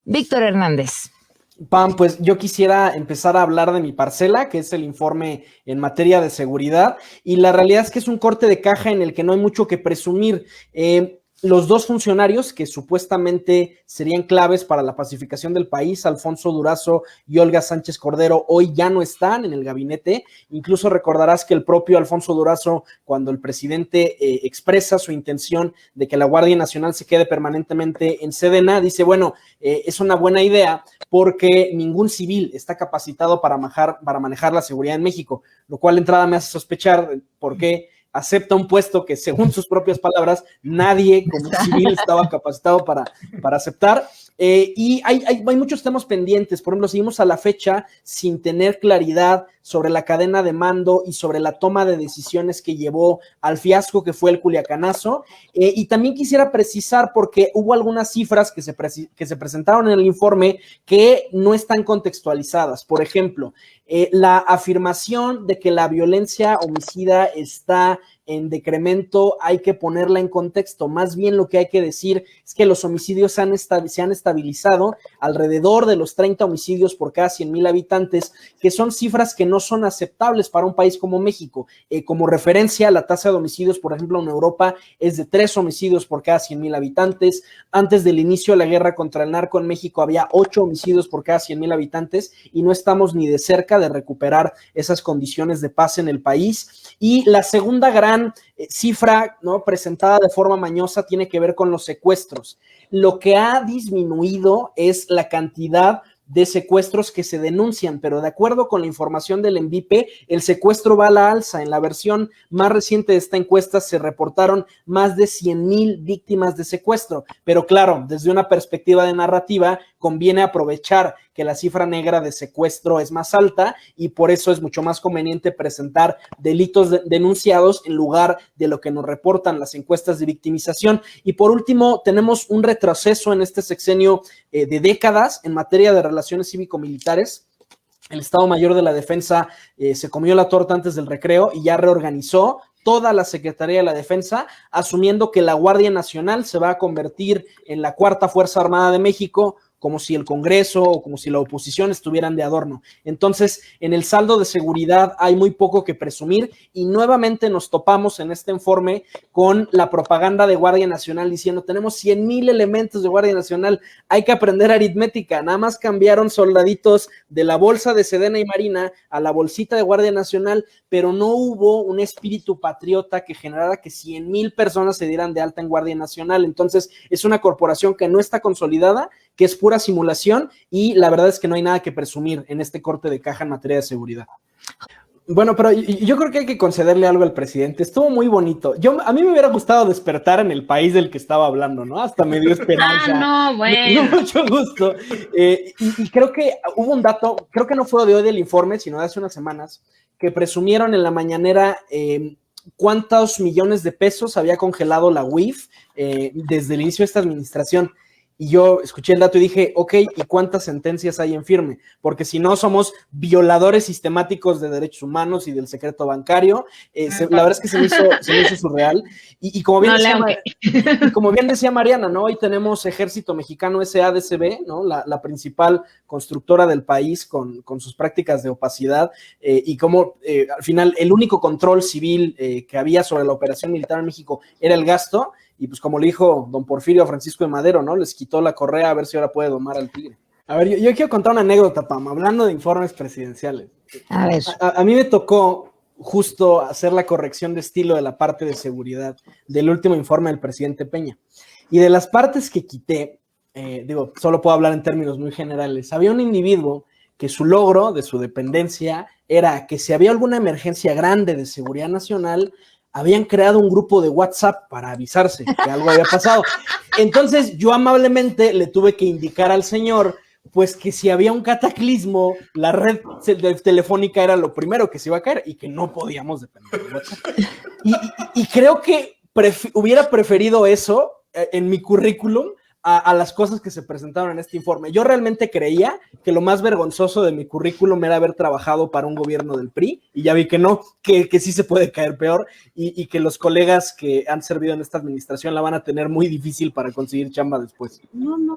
Víctor Hernández. Pam, pues yo quisiera empezar a hablar de mi parcela, que es el informe en materia de seguridad, y la realidad es que es un corte de caja en el que no hay mucho que presumir. Los dos funcionarios que supuestamente serían claves para la pacificación del país, Alfonso Durazo y Olga Sánchez Cordero, hoy ya no están en el gabinete. Incluso recordarás que el propio Alfonso Durazo, cuando el presidente expresa su intención de que la Guardia Nacional se quede permanentemente en Sedena, dice, bueno, es una buena idea porque ningún civil está capacitado para manejar la seguridad en México, lo cual de entrada me hace sospechar por qué acepta un puesto que, según sus propias palabras, nadie como civil estaba capacitado para aceptar. Y hay muchos temas pendientes. Por ejemplo, seguimos a la fecha sin tener claridad sobre la cadena de mando y sobre la toma de decisiones que llevó al fiasco que fue el Culiacanazo. Y también quisiera precisar, porque hubo algunas cifras que se presentaron en el informe que no están contextualizadas. Por ejemplo, la afirmación de que la violencia homicida está en decremento hay que ponerla en contexto. Más bien lo que hay que decir es que los homicidios se han estabilizado alrededor de los 30 homicidios por cada 100,000 habitantes, que son cifras que no son aceptables para un país como México. Como referencia, la tasa de homicidios, por ejemplo, en Europa es de 3 homicidios por cada 100,000 habitantes. Antes del inicio de la guerra contra el narco en México había 8 homicidios por cada 100,000 habitantes y no estamos ni de cerca de recuperar esas condiciones de paz en el país. Y la segunda gran cifra, ¿no?, presentada de forma mañosa tiene que ver con los secuestros. Lo que ha disminuido es la cantidad de secuestros que se denuncian, pero de acuerdo con la información del ENVIPE, el secuestro va a la alza. En la versión más reciente de esta encuesta se reportaron más de 100,000 víctimas de secuestro, pero claro, desde una perspectiva de narrativa, conviene aprovechar que la cifra negra de secuestro es más alta y por eso es mucho más conveniente presentar delitos denunciados en lugar de lo que nos reportan las encuestas de victimización. Y por último, tenemos un retroceso en este sexenio de décadas en materia de relaciones cívico-militares. El Estado Mayor de la Defensa se comió la torta antes del recreo y ya reorganizó toda la Secretaría de la Defensa, asumiendo que la Guardia Nacional se va a convertir en la cuarta Fuerza Armada de México, como si el Congreso o como si la oposición estuvieran de adorno. Entonces, en el saldo de seguridad hay muy poco que presumir y nuevamente nos topamos en este informe con la propaganda de Guardia Nacional diciendo tenemos 100,000 elementos de Guardia Nacional, hay que aprender aritmética. Nada más cambiaron soldaditos de la bolsa de Sedena y Marina a la bolsita de Guardia Nacional, pero no hubo un espíritu patriota que generara que 100,000 personas se dieran de alta en Guardia Nacional. Entonces, es una corporación que no está consolidada, que es pura simulación y la verdad es que no hay nada que presumir en este corte de caja en materia de seguridad. Bueno, pero yo creo que hay que concederle algo al presidente. Estuvo muy bonito. A mí me hubiera gustado despertar en el país del que estaba hablando, ¿no? Hasta me dio esperanza. No, bueno. Me dio mucho gusto. Y creo que hubo un dato, creo que no fue de hoy del informe, sino de hace unas semanas, que presumieron en la mañanera cuántos millones de pesos había congelado la UIF desde el inicio de esta administración. Y yo escuché el dato y dije, ok, ¿y cuántas sentencias hay en firme? Porque si no, somos violadores sistemáticos de derechos humanos y del secreto bancario. La verdad es que se me hizo surreal. Y como bien decía Mariana, ¿no? Hoy tenemos Ejército Mexicano SADCB, ¿no? La principal constructora del país con sus prácticas de opacidad y como al final el único control civil que había sobre la operación militar en México era el gasto. Y pues como le dijo don Porfirio a Francisco de Madero, ¿no? Les quitó la correa a ver si ahora puede domar al tigre. A ver, yo quiero contar una anécdota, Pam, hablando de informes presidenciales. A ver. A mí me tocó justo hacer la corrección de estilo de la parte de seguridad del último informe del presidente Peña. Y de las partes que quité, solo puedo hablar en términos muy generales. Había un individuo que su logro de su dependencia era que si había alguna emergencia grande de seguridad nacional, habían creado un grupo de WhatsApp para avisarse que algo había pasado. Entonces yo amablemente le tuve que indicar al señor, pues que si había un cataclismo, la red telefónica era lo primero que se iba a caer y que no podíamos depender de WhatsApp. Y creo que hubiera preferido eso en mi currículum a las cosas que se presentaron en este informe. Yo realmente creía que lo más vergonzoso de mi currículum era haber trabajado para un gobierno del PRI, y ya vi que no, que sí se puede caer peor, y que los colegas que han servido en esta administración la van a tener muy difícil para conseguir chamba después. No,